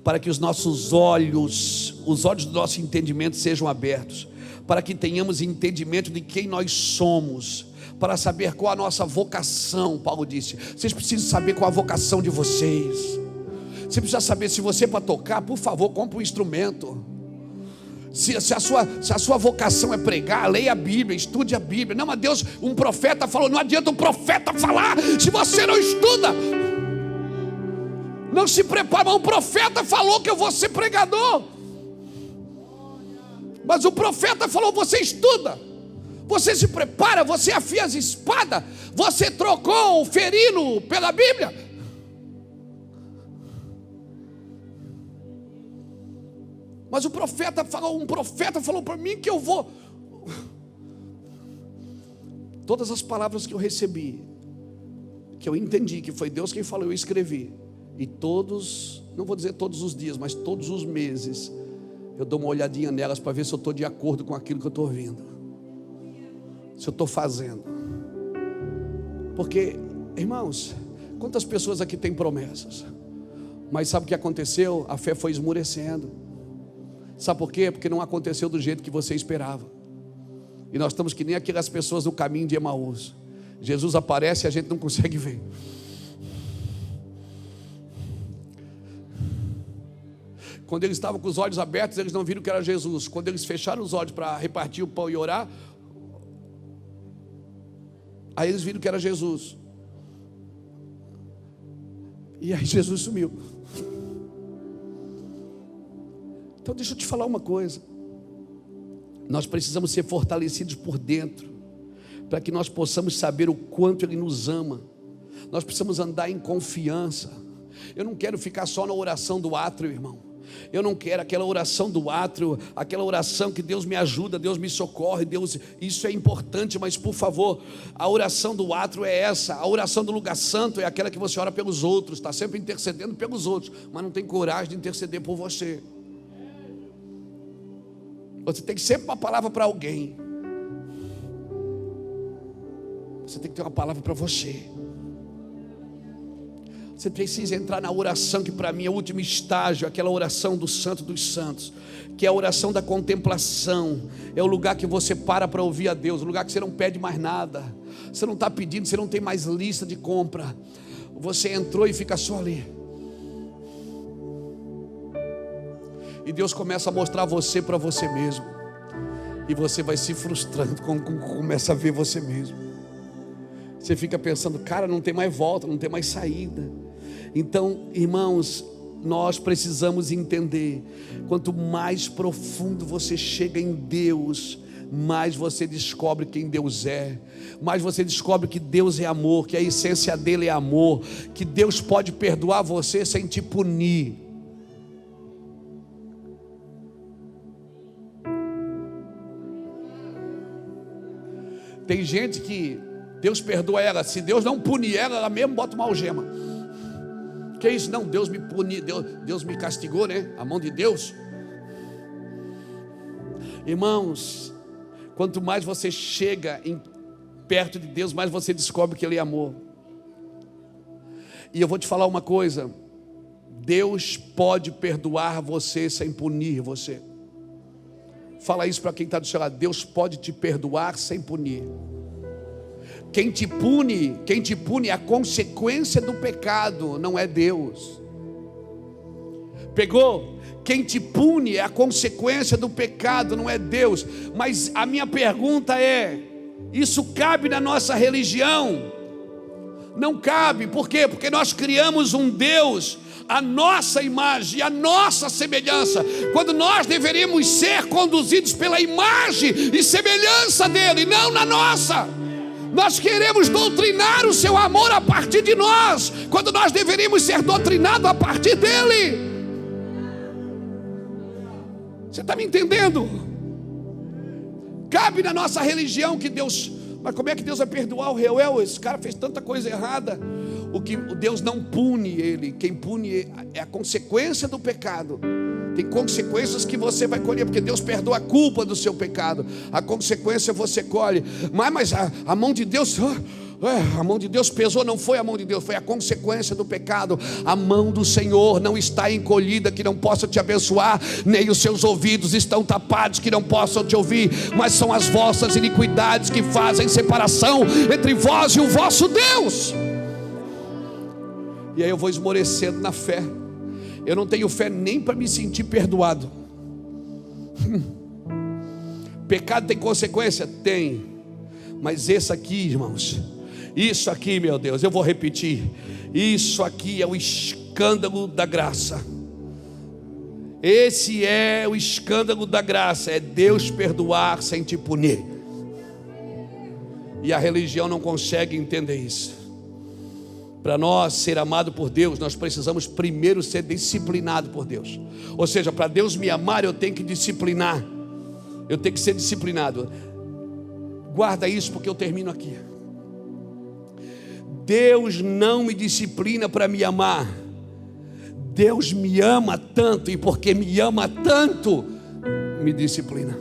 para que os nossos olhos, os olhos do nosso entendimento sejam abertos, para que tenhamos entendimento de quem nós somos, para saber qual a nossa vocação. Paulo disse: vocês precisam saber qual a vocação de vocês. Você precisa saber, se você é para tocar, por favor, compre um instrumento. Se a sua vocação é pregar, leia a Bíblia, estude a Bíblia. Não, mas Deus, um profeta falou. Não adianta um profeta falar se você não estuda. Não se prepara. Mas um profeta falou que eu vou ser pregador, mas o profeta falou: você estuda, você se prepara, você afia as espadas, você trocou o ferino pela Bíblia. Mas um profeta falou para mim que eu vou. Todas as palavras que eu recebi, que eu entendi que foi Deus quem falou, eu escrevi. E todos, não vou dizer todos os dias, mas todos os meses, eu dou uma olhadinha nelas para ver se eu estou de acordo com aquilo que eu estou ouvindo, se eu estou fazendo. Porque, irmãos, quantas pessoas aqui têm promessas, mas sabe o que aconteceu? A fé foi esmurecendo. Sabe por quê? Porque não aconteceu do jeito que você esperava. E nós estamos que nem aquelas pessoas no caminho de Emaús. Jesus aparece e a gente não consegue ver. Quando eles estavam com os olhos abertos, eles não viram que era Jesus. Quando eles fecharam os olhos para repartir o pão e orar, aí eles viram que era Jesus. E aí Jesus sumiu. Então deixa eu te falar uma coisa. Nós precisamos ser fortalecidos por dentro, para que nós possamos saber o quanto Ele nos ama. Nós precisamos andar em confiança. Eu não quero ficar só na oração do átrio, irmão. Eu não quero aquela oração do átrio, aquela oração que Deus me ajuda, Deus me socorre, Deus, isso é importante, mas por favor, a oração do átrio é essa. A oração do lugar santo é aquela que você ora pelos outros, está sempre intercedendo pelos outros, mas não tem coragem de interceder por você. Você tem sempre uma palavra para alguém. Você tem que ter uma palavra para você. Você precisa entrar na oração, que para mim é o último estágio, aquela oração do Santo dos Santos, que é a oração da contemplação. É o lugar que você para ouvir a Deus, o lugar que você não pede mais nada, você não está pedindo, você não tem mais lista de compra, você entrou e fica só ali. E Deus começa a mostrar você para você mesmo, e você vai se frustrando quando começa a ver você mesmo. Você fica pensando: cara, não tem mais volta, não tem mais saída. Então, irmãos, nós precisamos entender: quanto mais profundo você chega em Deus, mais você descobre quem Deus é, mais você descobre que Deus é amor, que a essência dele é amor, que Deus pode perdoar você sem te punir. Tem gente que Deus perdoa ela, se Deus não punir ela, ela mesmo bota uma algema. Que é isso? Não, Deus me puniu, Deus me castigou, né? A mão de Deus. Irmãos, quanto mais você chega perto de Deus, mais você descobre que Ele é amor. E eu vou te falar uma coisa: Deus pode perdoar você sem punir você. Fala isso para quem está do seu lado. Deus pode te perdoar sem punir. Quem te pune é a consequência do pecado, não é Deus. Pegou? Quem te pune é a consequência do pecado, não é Deus. Mas a minha pergunta é: isso cabe na nossa religião? Não cabe. Por quê? Porque nós criamos um Deus a nossa imagem, a nossa semelhança, quando nós deveríamos ser conduzidos pela imagem e semelhança dele, não na nossa. Nós queremos doutrinar o seu amor a partir de nós, quando nós deveríamos ser doutrinados a partir dele. Você está me entendendo? Cabe na nossa religião que Deus... Mas como é que Deus vai perdoar o Reuel? Esse cara fez tanta coisa errada. O Deus não pune ele. Quem pune é a consequência do pecado. Tem consequências que você vai colher, porque Deus perdoa a culpa do seu pecado. A consequência você colhe. Mas a mão de Deus... A mão de Deus pesou, não foi a mão de Deus, foi a consequência do pecado. A mão do Senhor não está encolhida que não possa te abençoar, nem os seus ouvidos estão tapados que não possam te ouvir, mas são as vossas iniquidades que fazem separação entre vós e o vosso Deus. E aí eu vou esmorecendo na fé. Eu não tenho fé nem para me sentir perdoado. Pecado tem consequência? Tem. Mas esse aqui, irmãos, isso aqui, meu Deus, eu vou repetir. Isso aqui é o escândalo da graça. Esse é o escândalo da graça. É Deus perdoar sem te punir. E a religião não consegue entender isso. Para nós ser amado por Deus, nós precisamos primeiro ser disciplinado por Deus. Ou seja, para Deus me amar, eu tenho que disciplinar. Eu tenho que ser disciplinado. Guarda isso, porque eu termino aqui. Deus não me disciplina para me amar. Deus me ama tanto, e porque me ama tanto, me disciplina.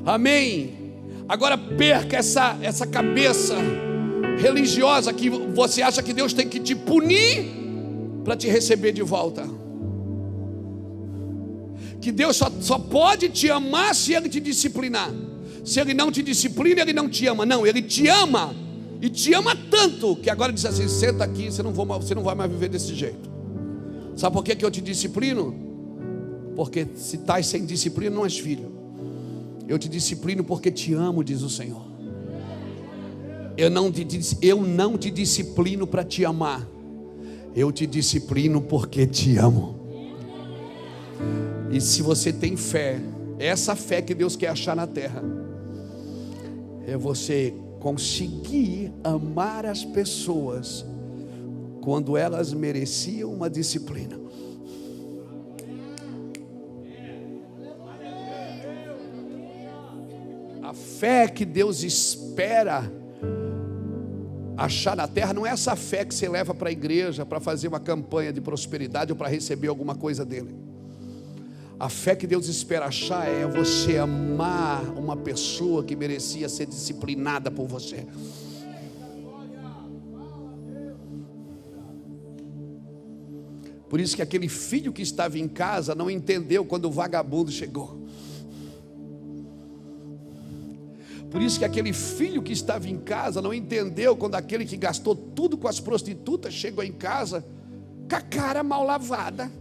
Amém? Agora perca essa cabeça religiosa que você acha que Deus tem que te punir para te receber de volta. Que Deus só pode te amar se Ele te disciplinar. Se Ele não te disciplina, Ele não te ama. Não, Ele te ama. E te ama tanto que agora diz assim: senta aqui, você não vai mais viver desse jeito. Sabe por que eu te disciplino? Porque se estás sem disciplina, não és filho. Eu te disciplino porque te amo, diz o Senhor. Eu não te disciplino para te amar. Eu te disciplino porque te amo. E se você tem fé, essa fé que Deus quer achar na terra, é você conseguir amar as pessoas quando elas mereciam uma disciplina. A fé que Deus espera achar na terra não é essa fé que você leva para a igreja para fazer uma campanha de prosperidade ou para receber alguma coisa dele. A fé que Deus espera achar é você amar uma pessoa que merecia ser disciplinada por você. Por isso que aquele filho que estava em casa não entendeu quando o vagabundo chegou. Por isso que aquele filho que estava em casa não entendeu quando aquele que gastou tudo com as prostitutas chegou em casa com a cara mal lavada,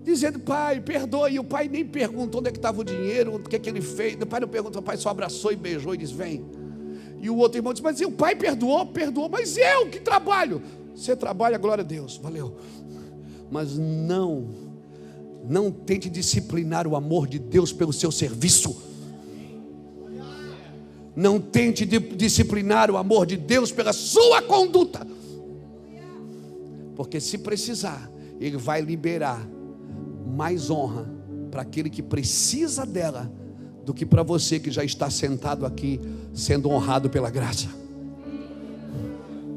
dizendo: pai, perdoa. E o pai nem perguntou onde é que estava o dinheiro, o que é que ele fez. O pai não perguntou, o pai só abraçou e beijou e disse: vem. E o outro irmão disse: mas o pai perdoou, mas eu que trabalho. Você trabalha, glória a Deus, valeu. Mas não tente disciplinar o amor de Deus pelo seu serviço. Não tente disciplinar o amor de Deus pela sua conduta. Porque se precisar, Ele vai liberar mais honra para aquele que precisa dela do que para você que já está sentado aqui sendo honrado pela graça.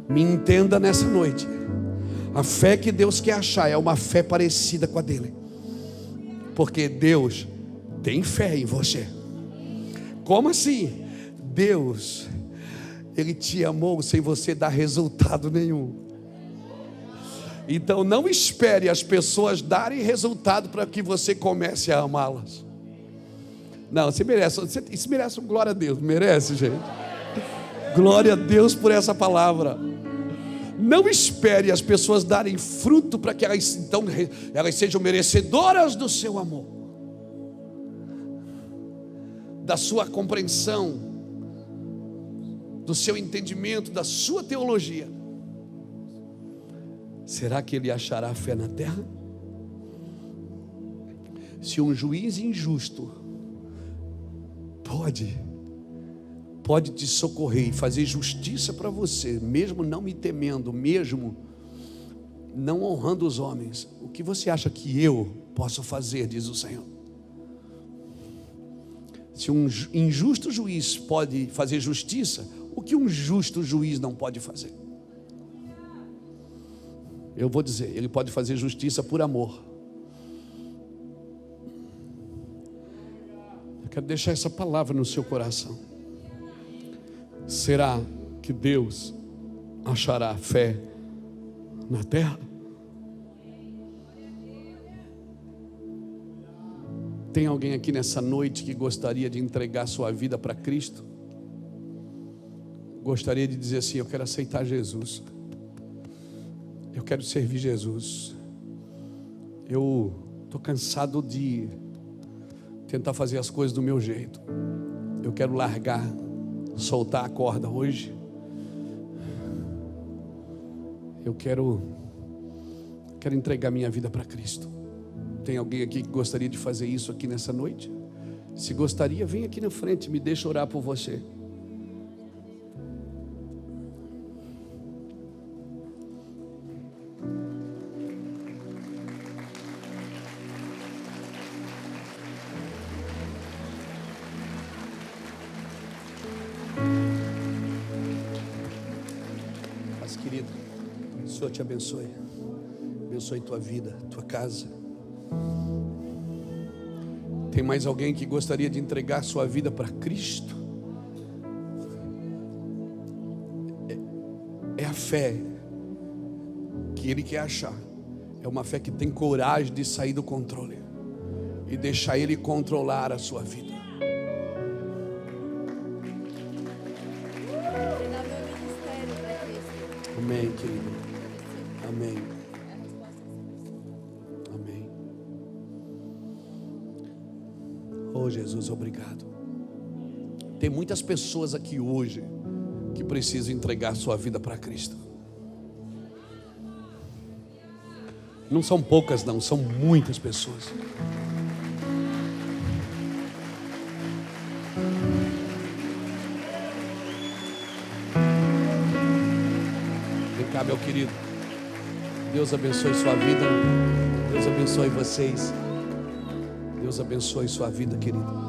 Me entenda nessa noite. A fé que Deus quer achar é uma fé parecida com a dele, porque Deus tem fé em você. Como assim? Deus, Ele te amou sem você dar resultado nenhum. Então não espere as pessoas darem resultado para que você comece a amá-las. Não, você merece, isso merece um glória a Deus, merece, gente. Glória a Deus por essa palavra. Não espere as pessoas darem fruto para que elas sejam merecedoras do seu amor, da sua compreensão, do seu entendimento, da sua teologia. Será que ele achará fé na terra? Se um juiz injusto pode te socorrer e fazer justiça para você, mesmo não me temendo, mesmo não honrando os homens, o que você acha que eu posso fazer, diz o Senhor? Se um injusto juiz pode fazer justiça, o que um justo juiz não pode fazer? Eu vou dizer, ele pode fazer justiça por amor. Eu quero deixar essa palavra no seu coração. Será que Deus achará fé na terra? Tem alguém aqui nessa noite que gostaria de entregar sua vida para Cristo? Gostaria de dizer assim: eu quero aceitar Jesus, eu quero servir Jesus. Eu estou cansado de tentar fazer as coisas do meu jeito. Eu quero largar, soltar a corda hoje. Eu quero entregar minha vida para Cristo. Tem alguém aqui que gostaria de fazer isso aqui nessa noite? Se gostaria, vem aqui na frente, me deixa orar por você. Mas querido, o Senhor te abençoe. Abençoe tua vida, tua casa. Tem mais alguém que gostaria de entregar sua vida para Cristo? É a fé que Ele quer achar. É uma fé que tem coragem de sair do controle e deixar Ele controlar a sua vida. Amém, querido. Amém. Amém. Oh, Jesus, obrigado. Tem muitas pessoas aqui hoje que precisam entregar sua vida para Cristo. Não são poucas, não, são muitas pessoas. Vem cá, meu querido. Deus abençoe sua vida. Deus abençoe vocês. Deus abençoe sua vida, querido.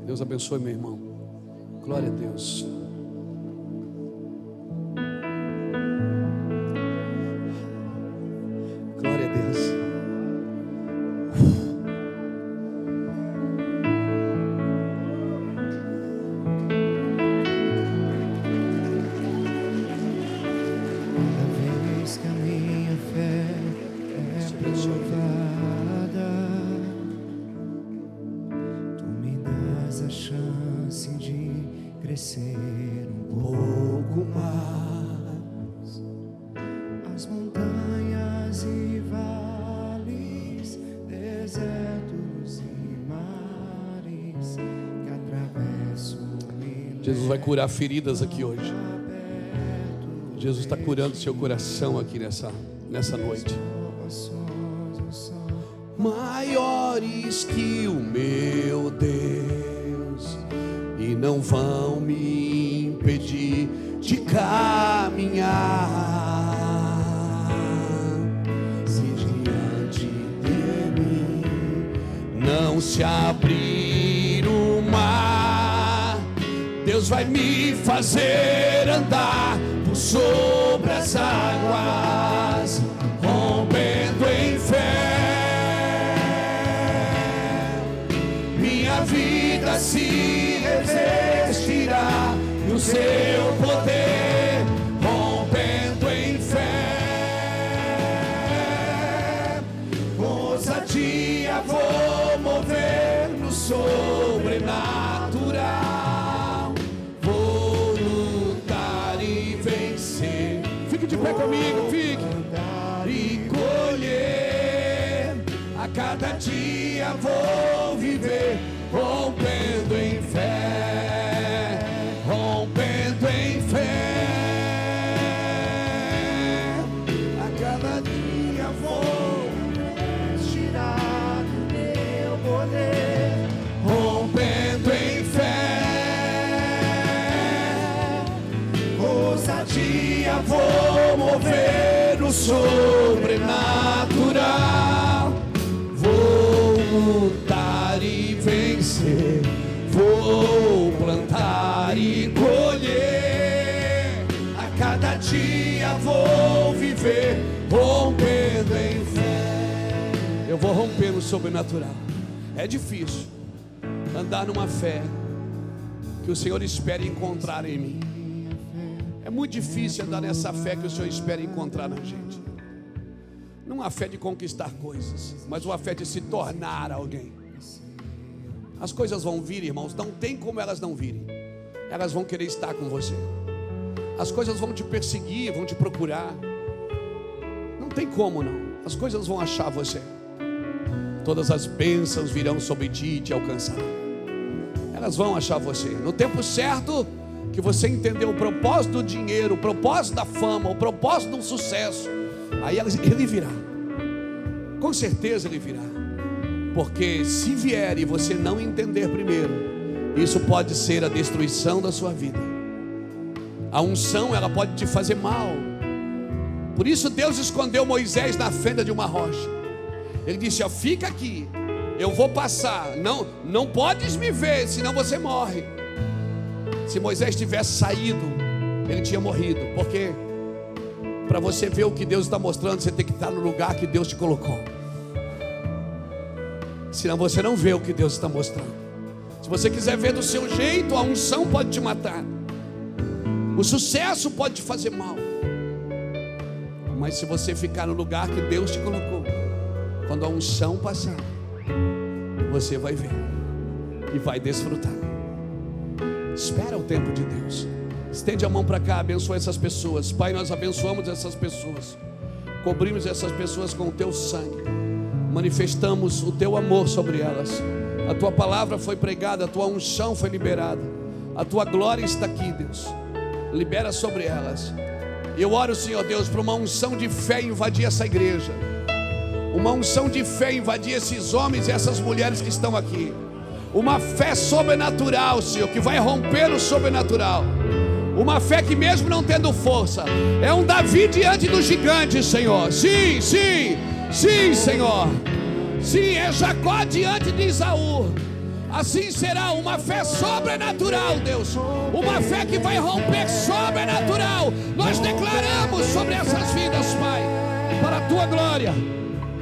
Deus abençoe meu irmão. Glória a Deus. Glória a Deus. Cada vez que a minha fé é provada, tu me das a chance de crescer um pouco mais. As montanhas e vales, desertos e mares que atravesso. Jesus vai curar feridas aqui hoje. Jesus está curando seu coração aqui nessa noite. Maiores que o meu Deus, e não vão me impedir de caminhar. Se diante de mim não se abrir o mar, Deus vai me fazer andar por sobre as águas, rompendo em fé. Minha minha vida se revestirá do seu poder, rompendo em fé. Com ousadia vou mover no sobrenatural, vou lutar e vencer. Fique de pé comigo, fique. E colher, a cada dia vou viver, rompendo em fé, rompendo em fé. A cada dia vou tirar do meu poder, rompendo em fé. Ousadia vou mover no sobrenatural, vou lutar e vencer, vou plantar e colher. A cada dia vou viver, rompendo em fé. Eu vou romper no sobrenatural. É difícil andar numa fé que o Senhor espera encontrar em mim. É muito difícil andar nessa fé que o Senhor espera encontrar na gente. Não uma fé de conquistar coisas, mas uma fé de se tornar alguém. As coisas vão vir, irmãos, não tem como elas não virem. Elas vão querer estar com você. As coisas vão te perseguir, vão te procurar. Não tem como não. As coisas vão achar você. Todas as bênçãos virão sobre ti e te alcançar. Elas vão achar você. No tempo certo, que você entendeu o propósito do dinheiro, o propósito da fama, o propósito do sucesso, aí ele virá. Com certeza ele virá. Porque se vier e você não entender primeiro, isso pode ser a destruição da sua vida. A unção, ela pode te fazer mal. Por isso Deus escondeu Moisés na fenda de uma rocha. Ele disse: ó, fica aqui, eu vou passar. Não podes me ver, senão você morre. Se Moisés tivesse saído, ele tinha morrido. Porque para você ver o que Deus está mostrando, você tem que estar no lugar que Deus te colocou. Senão você não vê o que Deus está mostrando. Se você quiser ver do seu jeito, a unção pode te matar, o sucesso pode te fazer mal. Mas se você ficar no lugar que Deus te colocou, quando a unção passar, você vai ver e vai desfrutar. Espera o tempo de Deus. Estende a mão para cá, abençoa essas pessoas. Pai, nós abençoamos essas pessoas, cobrimos essas pessoas com o teu sangue, manifestamos o teu amor sobre elas. A tua palavra foi pregada, a tua unção foi liberada, a tua glória está aqui, Deus. Libera sobre elas. Eu oro, Senhor Deus, para uma unção de fé invadir essa igreja, uma unção de fé invadir esses homens e essas mulheres que estão aqui. Uma fé sobrenatural, Senhor, que vai romper o sobrenatural. Uma fé que mesmo não tendo força, é um Davi diante do gigante, Senhor. Sim, sim, sim, Senhor. Sim, é Jacó diante de Esaú. Assim será uma fé sobrenatural, Deus. Uma fé que vai romper sobrenatural. Nós declaramos sobre essas vidas, Pai, para a tua glória,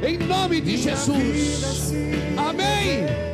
em nome de Jesus. Amém.